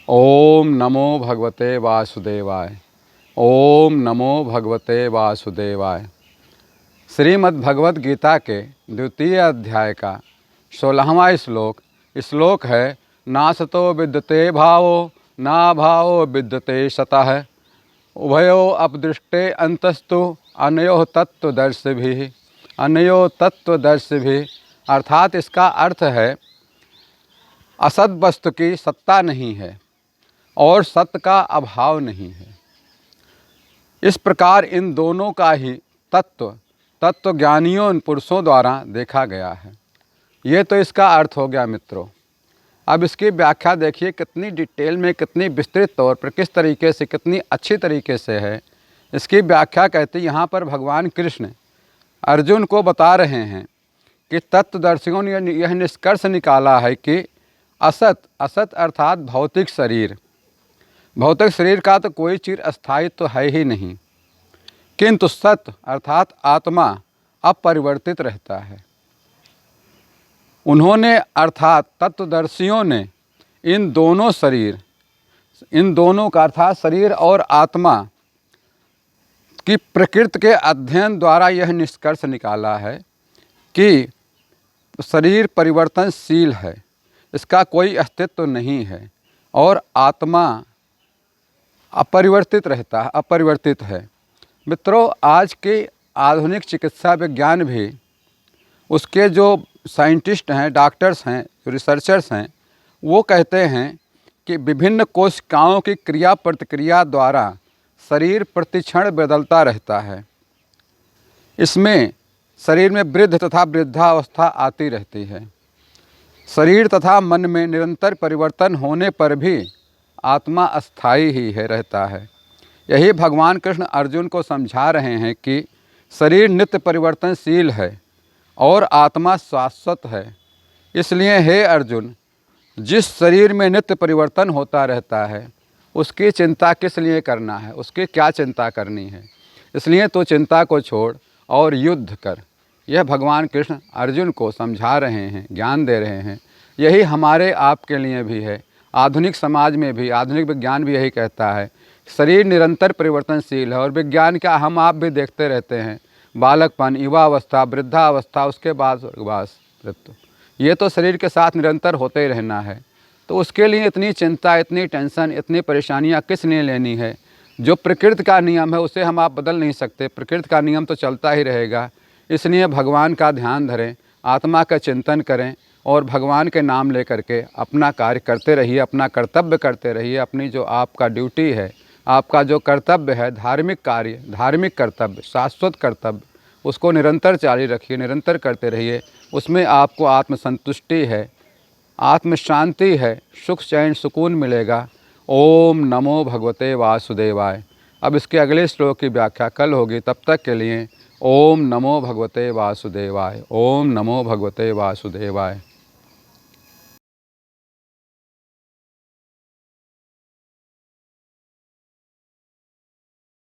ओम नमो भगवते वासुदेवाय। ओम नमो भगवते वासुदेवाय। श्रीमद् भगवद गीता के द्वितीय अध्याय का 16वां श्लोक है। नासतो विद्यते भावो ना भावो विद्यते सतः उभयो अपदृष्टे अंतस्तु अनयो तत्वदर्शिभिः। अनयो तत्वदर्शिभिः अर्थात इसका अर्थ है असत वस्तु की सत्ता नहीं है और सत्य का अभाव नहीं है। इस प्रकार इन दोनों का ही तत्वज्ञानियों पुरुषों द्वारा देखा गया है। ये तो इसका अर्थ हो गया मित्रों। अब इसकी व्याख्या देखिए कितनी डिटेल में, कितनी विस्तृत तौर पर, किस तरीके से, कितनी अच्छी तरीके से है। इसकी व्याख्या कहते यहाँ पर भगवान कृष्ण अर्जुन को बता रहे हैं कि तत्वदर्शियों ने यह निष्कर्ष निकाला है कि असत अर्थात भौतिक शरीर, भौतिक शरीर का तो कोई चीज़ अस्थायी तो है ही नहीं, किंतु सत अर्थात आत्मा अपरिवर्तित रहता है। उन्होंने अर्थात तत्वदर्शियों ने इन दोनों का अर्थात शरीर और आत्मा की प्रकृति के अध्ययन द्वारा यह निष्कर्ष निकाला है कि शरीर परिवर्तनशील है, इसका कोई अस्तित्व नहीं है, और आत्मा अपरिवर्तित है। मित्रों, आज के आधुनिक चिकित्सा विज्ञान भी, उसके जो साइंटिस्ट हैं, डॉक्टर्स हैं, रिसर्चर्स हैं, वो कहते हैं कि विभिन्न कोशिकाओं की क्रिया प्रतिक्रिया द्वारा शरीर प्रतिक्षण बदलता रहता है। इसमें शरीर में वृद्ध तथा वृद्धावस्था आती रहती है। शरीर तथा मन में निरंतर परिवर्तन होने पर भी आत्मा अस्थायी ही रहता है। यही भगवान कृष्ण अर्जुन को समझा रहे हैं कि शरीर नित्य परिवर्तनशील है और आत्मा शाश्वत है। इसलिए हे अर्जुन, जिस शरीर में नित्य परिवर्तन होता रहता है उसकी चिंता किस लिए करना है, उसकी क्या चिंता करनी है। इसलिए तो चिंता को छोड़ और युद्ध कर। यह भगवान कृष्ण अर्जुन को समझा रहे हैं, ज्ञान दे रहे हैं। यही हमारे आपके लिए भी है। आधुनिक समाज में भी, आधुनिक विज्ञान भी यही कहता है, शरीर निरंतर परिवर्तनशील है। और विज्ञान क्या, हम आप भी देखते रहते हैं, बालकपन, युवावस्था, वृद्धावस्था, उसके बाद मृत्यु, ये तो शरीर के साथ निरंतर होते ही रहना है। तो उसके लिए इतनी चिंता, इतनी टेंशन, इतनी परेशानियां किस लिए लेनी है। जो प्रकृति का नियम है उसे हम आप बदल नहीं सकते, प्रकृति का नियम तो चलता ही रहेगा। इसलिए भगवान का ध्यान धरें, आत्मा का चिंतन करें और भगवान के नाम लेकर के अपना कार्य करते रहिए, अपना कर्तव्य करते रहिए। अपनी जो आपका ड्यूटी है, आपका जो कर्तव्य है, धार्मिक कार्य, धार्मिक कर्तव्य, शाश्वत कर्तव्य, उसको निरंतर जारी रखिए, निरंतर करते रहिए। उसमें आपको आत्मसंतुष्टि है, आत्म शांति है, सुख चैन सुकून मिलेगा। ओम नमो भगवते वासुदेवाय। अब इसके अगले श्लोक की व्याख्या कल होगी। तब तक के लिए ओम नमो भगवते वासुदेवाय। ओम नमो भगवते वासुदेवाय।